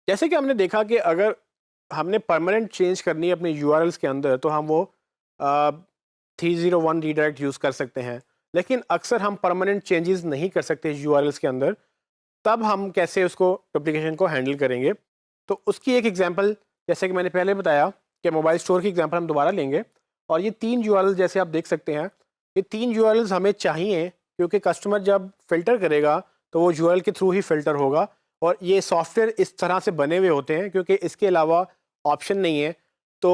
जैसे कि हमने देखा कि अगर हमने परमानेंट चेंज करनी है अपने यूआरएल्स के अंदर तो हम वो 301 रीडायरेक्ट यूज़ कर सकते हैं। लेकिन अक्सर हम परमानेंट चेंजेस नहीं कर सकते यूआरएल्स के अंदर, तब हम कैसे उसको डुप्लीकेशन को हैंडल करेंगे। तो उसकी एक एग्जांपल जैसे कि मैंने पहले बताया कि मोबाइल स्टोर की एग्जांपल हम दोबारा लेंगे। और ये 3 यूआरएल जैसे आप देख सकते हैं, ये 3 यूआरएल्स हमें चाहिए क्योंकि कस्टमर जब फ़िल्टर करेगा तो वो यूआरएल के थ्रू ही फ़िल्टर होगा। और ये सॉफ्टवेयर इस तरह से बने हुए होते हैं क्योंकि इसके अलावा ऑप्शन नहीं है। तो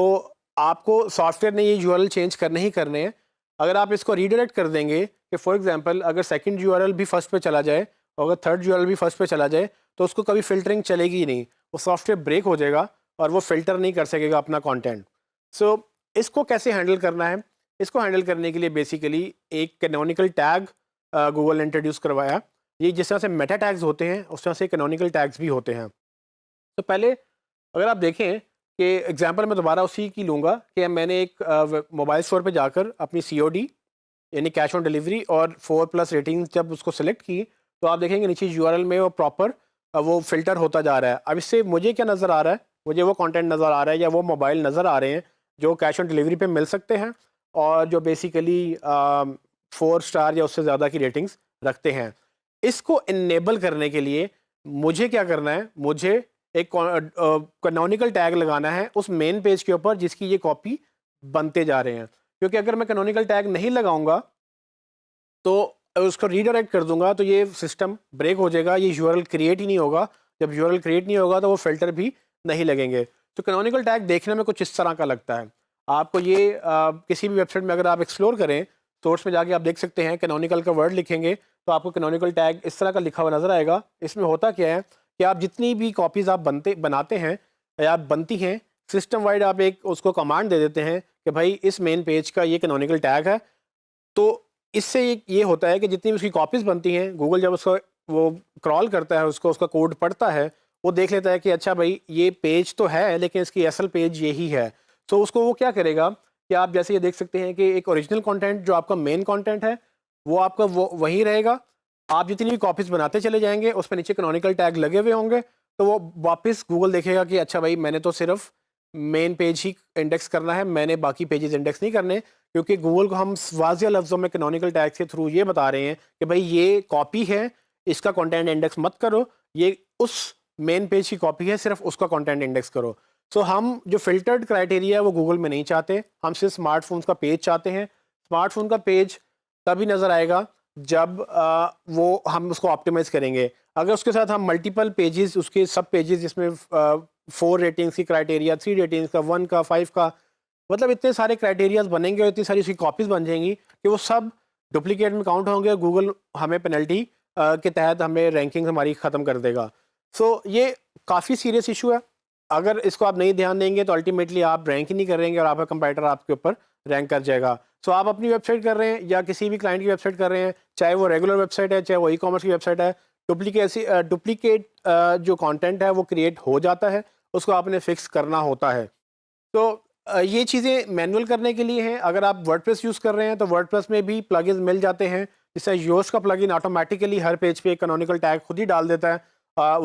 आपको सॉफ्टवेयर ने ये यूआरएल चेंज करने ही करने हैं। अगर आप इसको रीडायरेक्ट कर देंगे कि फॉर एग्जांपल अगर सेकंड यूआरएल भी फर्स्ट पे चला जाए और अगर थर्ड यूआरएल भी फर्स्ट पे चला जाए तो उसको कभी फ़िल्टरिंग चलेगी ही नहीं। वो सॉफ्टवेयर ब्रेक हो जाएगा और वो फ़िल्टर नहीं कर सकेगा अपना कंटेंट। सो इसको कैसे हैंडल करना है? इसको हैंडल करने के लिए बेसिकली एक कैनोनिकल टैग गूगल ने इंट्रोड्यूस करवाया। ये जिस तरह से मेटा टैग्स होते हैं उस तरह से कैनोनिकल टैग्स भी होते हैं। तो पहले अगर आप देखें कि एग्जांपल मैं दोबारा उसी की लूँगा कि मैंने एक मोबाइल स्टोर पे जाकर अपनी सीओडी यानी कैश ऑन डिलीवरी और 4+ रेटिंग जब उसको सेलेक्ट की, तो आप देखेंगे नीचे यूआरएल में वो प्रॉपर वो फ़िल्टर होता जा रहा है। अब इससे मुझे क्या नज़र आ रहा है, मुझे वो कंटेंट नज़र आ रहा है या वो मोबाइल नज़र आ रहे हैं जो कैश ऑन डिलीवरी पे मिल सकते हैं और जो बेसिकली 4 स्टार या उससे ज़्यादा की रेटिंग्स रखते हैं। इसको इनेबल करने के लिए मुझे क्या करना है, मुझे एक कैनोनिकल टैग लगाना है उस मेन पेज के ऊपर जिसकी ये कॉपी बनते जा रहे हैं। क्योंकि अगर मैं कैनोनिकल टैग नहीं लगाऊंगा तो उसको रीडायरेक्ट कर दूंगा तो ये सिस्टम ब्रेक हो जाएगा, ये यूआरएल क्रिएट ही नहीं होगा। जब यूआरएल क्रिएट नहीं होगा तो वो फिल्टर भी नहीं लगेंगे। तो कैनोनिकल टैग देखने में कुछ इस तरह का लगता है। आपको ये किसी भी वेबसाइट में अगर आप एक्सप्लोर करें, सोर्स में जाके आप देख सकते हैं कैनोनिकल का वर्ड लिखेंगे तो आपको कैनोनिकल टैग इस तरह का लिखा हुआ नजर आएगा। इसमें होता क्या है कि आप जितनी भी कॉपीज़ आप बनाते हैं या बनती हैं, सिस्टम वाइड आप एक उसको कमांड दे देते हैं कि भाई इस मेन पेज का ये कैनोनिकल टैग है। तो इससे ये होता है कि जितनी भी उसकी कॉपीज़ बनती हैं, गूगल जब उसको वो क्रॉल करता है, उसको उसका कोड पढ़ता है, वो देख लेता है कि अच्छा भाई ये पेज तो है लेकिन इसकी असल पेज यही है। तो उसको वो क्या करेगा कि आप जैसे ये देख सकते हैं कि एक ओरिजिनल कंटेंट जो आपका मेन कंटेंट है वो आपका वो वही रहेगा। आप जितनी भी कॉपीज़ बनाते चले जाएंगे उस पर नीचे कैनोनिकल टैग लगे हुए होंगे, तो वो वापस गूगल देखेगा कि अच्छा भाई मैंने तो सिर्फ मेन पेज ही इंडेक्स करना है, मैंने बाकी पेजेस इंडेक्स नहीं करने। क्योंकि गूगल को हम वाज़िया लफ्ज़ों में कैनोनिकल टैग्स के थ्रू ये बता रहे हैं कि भाई ये कॉपी है, इसका कंटेंट इंडेक्स मत करो, ये उस मेन पेज की कॉपी है, सिर्फ उसका कंटेंट इंडेक्स करो। सो हम जो फ़िल्टर्ड क्राइटेरिया है वो गूगल में नहीं चाहते, हम सिर्फ स्मार्टफ़ोन्स का पेज चाहते हैं। स्मार्टफ़ोन का पेज तभी नज़र आएगा जब वो हम उसको ऑप्टिमाइज़ करेंगे। अगर उसके साथ हम मल्टीपल पेजेस उसके सब पेजेस जिसमें 4 रेटिंग्स की क्राइटेरिया, 3 रेटिंग्स का, 1 का, 5 का, मतलब इतने सारे क्राइटेरियाज बनेंगे और इतनी सारी उसकी कॉपीज़ बन जाएंगी कि वो सब डुप्लीकेट में काउंट होंगे और गूगल हमें पेनल्टी के तहत हमें रैंकिंग हमारी ख़त्म कर देगा। सो ये काफ़ी सीरियस इशू है। अगर इसको आप नहीं ध्यान देंगे तो अल्टीमेटली आप रैंक ही नहीं करेंगे और आपका कंपैरेटर आपके ऊपर रैंक कर जाएगा। सो आप अपनी वेबसाइट कर रहे हैं या किसी भी क्लाइंट की वेबसाइट कर रहे हैं, चाहे वो रेगुलर वेबसाइट है, चाहे वो ई-कॉमर्स की वेबसाइट है, डुप्लीकेट जो कंटेंट है वो क्रिएट हो जाता है, उसको आपने फिक्स करना होता है। तो ये चीज़ें मैनुअल करने के लिए हैं। अगर आप वर्डप्रेस यूज़ कर रहे हैं तो वर्डप्रेस में भी प्लगइन्स मिल जाते हैं। जैसे योस्ट का प्लगइन ऑटोमेटिकली हर पेज पे कैनोनिकल टैग खुद ही डाल देता है।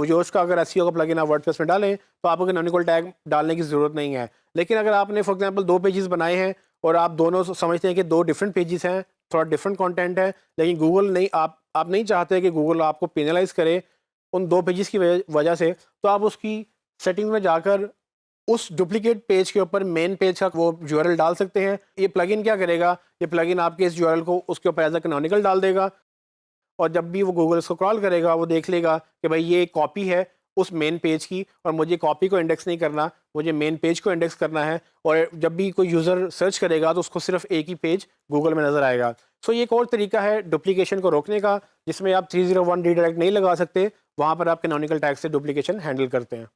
योस्ट का अगर एसईओ का प्लगइन आप वर्डप्रेस में डालें तो आपको कैनोनिकल टैग डालने की ज़रूरत नहीं है। लेकिन अगर आपने फॉर एग्जांपल 2 पेजेस बनाए हैं और आप दोनों समझते हैं कि 2 डिफरेंट पेजेस हैं, थोड़ा डिफरेंट कंटेंट है, लेकिन गूगल नहीं आप नहीं चाहते कि गूगल आपको पेनलाइज़ करे उन 2 पेजेस की वजह से, तो आप उसकी सेटिंग में जाकर उस डुप्लीकेट पेज के ऊपर मेन पेज का वो यूआरएल डाल सकते हैं। ये प्लगइन क्या करेगा, ये प्लगइन आपके इस यूआरएल को उसके ऊपर एज अ कैनोनिकल डाल देगा और जब भी वो गूगल इसको क्रॉल करेगा वो देख लेगा कि भाई ये कॉपी है उस मेन पेज की और मुझे कॉपी को इंडेक्स नहीं करना, मुझे मेन पेज को इंडेक्स करना है। और जब भी कोई यूज़र सर्च करेगा तो उसको सिर्फ एक ही पेज गूगल में नज़र आएगा। सो ये एक और तरीका है डुप्लीकेशन को रोकने का, जिसमें आप 301 रीडायरेक्ट नहीं लगा सकते, वहाँ पर आप कैनोनिकल टैग से डुप्लीकेशन हैंडल करते हैं।